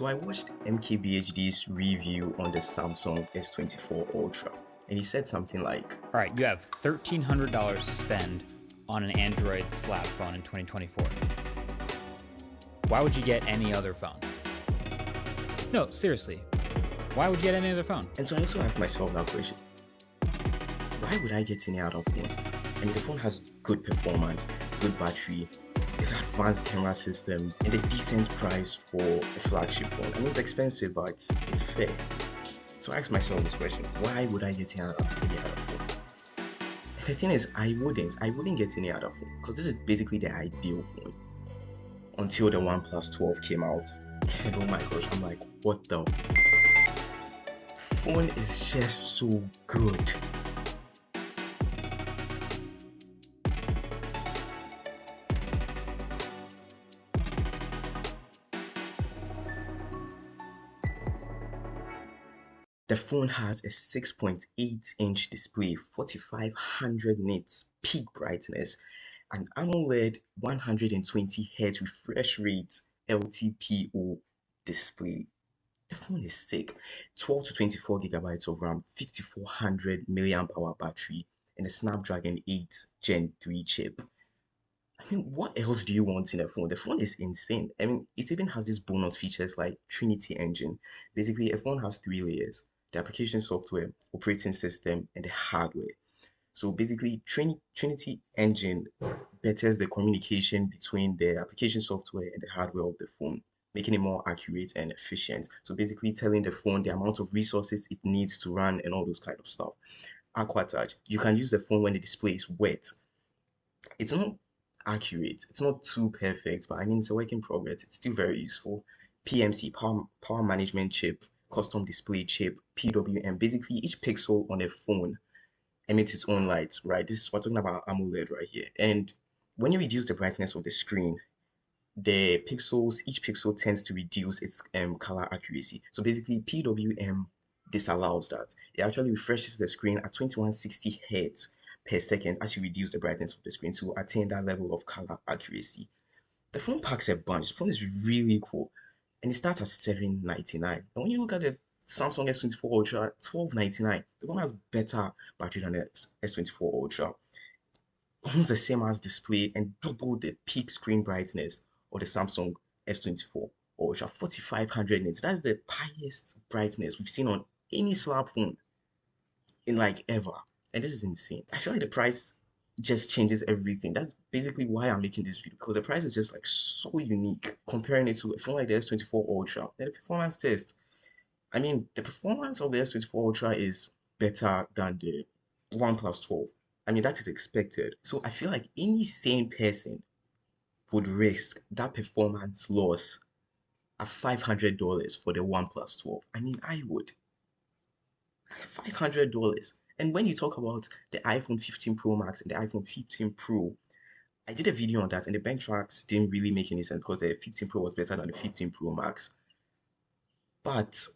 So I watched MKBHD's review on the Samsung S24 Ultra, and he said something like, All right, you have $1,300 to spend on an Android slab phone in 2024. Why would you get any other phone? No, seriously. Why would you get any other phone? and so I also asked myself that question. Why would I get any other phone? I mean, the phone has good performance, good battery, an advanced camera system, and a decent price for a flagship phone. I mean, it's expensive, but it's fair. So I asked myself this question: why would I get any other phone? And the thing is, I wouldn't get any other phone because this is basically the ideal phone until the OnePlus 12 came out. And oh my gosh, I'm like, what the? Phone is just so good. The phone has a 6.8-inch display, 4500 nits peak brightness, an AMOLED 120Hz refresh rate LTPO display. The phone is sick. 12 to 24 gigabytes of RAM, 5400 milliamp hour battery, and a Snapdragon 8 Gen 3 chip. I mean, what else do you want in a phone? The phone is insane. I mean, it even has these bonus features like Trinity Engine. Basically, a phone has three layers: the application software, operating system, and the hardware. So basically, Trinity Engine betters the communication between the application software and the hardware of the phone, making it more accurate and efficient. So basically, telling the phone the amount of resources it needs to run and all those kind of stuff. Aqua Touch, you can use the phone when the display is wet. It's not accurate, it's not too perfect, but I mean, it's a work in progress. It's still very useful. PMC, power management chip, custom display chip, PWM. Basically, each pixel on a phone emits its own light, right? We're talking about AMOLED right here. And when you reduce the brightness of the screen, each pixel tends to reduce its color accuracy. So basically, PWM disallows that. It actually refreshes the screen at 2160 Hz per second as you reduce the brightness of the screen to attain that level of color accuracy. The phone packs a bunch. The phone is really cool, and it starts at $799. And when you look at the Samsung S24 Ultra, $1299. The one has better battery than the S24 Ultra, almost the same as display and double the peak screen brightness of the Samsung S24 Ultra, 4500 nits. That's the highest brightness we've seen on any slab phone in like ever. And this is insane. I feel like the price just changes everything. That's basically why I'm making this video, because the price is just like so unique comparing it to a phone like the S24 Ultra. And the performance test, I mean, the performance of the S24 Ultra is better than the OnePlus 12. I mean, that is expected. So I feel like any sane person would risk that performance loss at $500 for the OnePlus 12. I mean, I would. $500. And when you talk about the iPhone 15 Pro Max and the iPhone 15 Pro, I did a video on that, and the benchmarks didn't really make any sense because the 15 Pro was better than the 15 Pro Max. But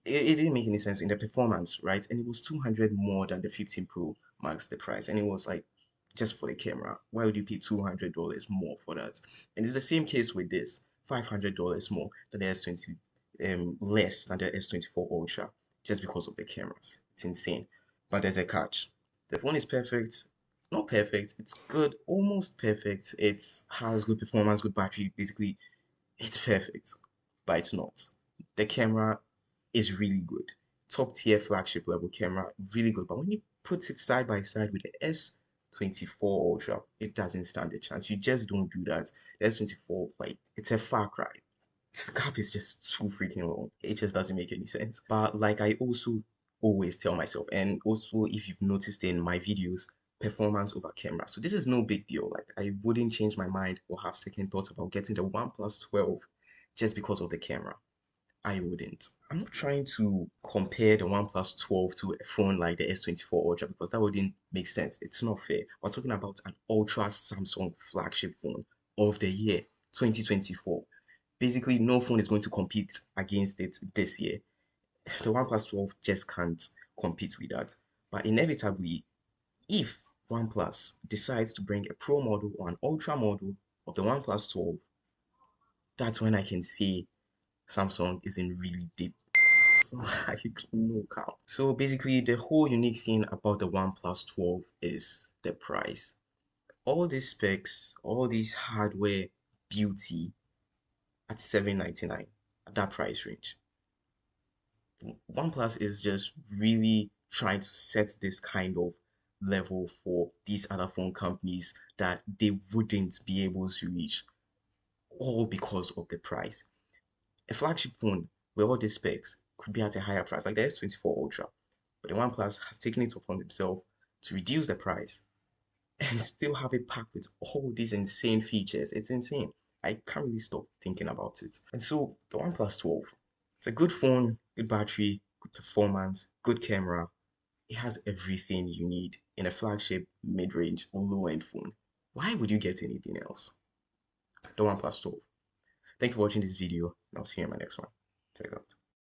it didn't make any sense in the performance, right? And it was 200 more than the 15 Pro Max, the price. And it was like, just for the camera, why would you pay $200 more for that? And it's the same case with this, $500 more than the S20, less than the S24 Ultra, just because of the cameras. It's insane. But there's a catch. The phone is perfect. Not perfect. It's good, almost perfect. It has good performance, good battery. Basically, it's perfect, but it's not. The camera is really good. Top tier flagship level camera, really good. But when you put it side by side with the S24 Ultra, it doesn't stand a chance. You just don't do that. The S24, like, it's a far cry. The gap is just too freaking long. It just doesn't make any sense. But like I also always tell myself, and also if you've noticed in my videos, performance over camera. So this is no big deal. Like I wouldn't change my mind or have second thoughts about getting the OnePlus 12 just because of the camera. I wouldn't. I'm not trying to compare the OnePlus 12 to a phone like the S24 Ultra because that wouldn't make sense. It's not fair. We're talking about an Ultra Samsung flagship phone of the year 2024. Basically, no phone is going to compete against it this year. The OnePlus 12 just can't compete with that. But inevitably, if OnePlus decides to bring a Pro model or an Ultra model of the OnePlus 12, that's when I can say Samsung is in really deep. Like no cow. So basically, the whole unique thing about the OnePlus 12 is the price. All these specs, all these hardware beauty at $799 at that price range. OnePlus is just really trying to set this kind of level for these other phone companies that they wouldn't be able to reach, all because of the price. A flagship phone with all these specs could be at a higher price, like the S24 Ultra, but the OnePlus has taken it upon themselves to reduce the price and still have it packed with all these insane features. It's insane. I can't really stop thinking about it. And so the OnePlus 12, it's a good phone, good battery, good performance, good camera. It has everything you need in a flagship, mid-range, or low-end phone. Why would you get anything else? The OnePlus 12. Thank you for watching this video, and I'll see you in my next one. Take out.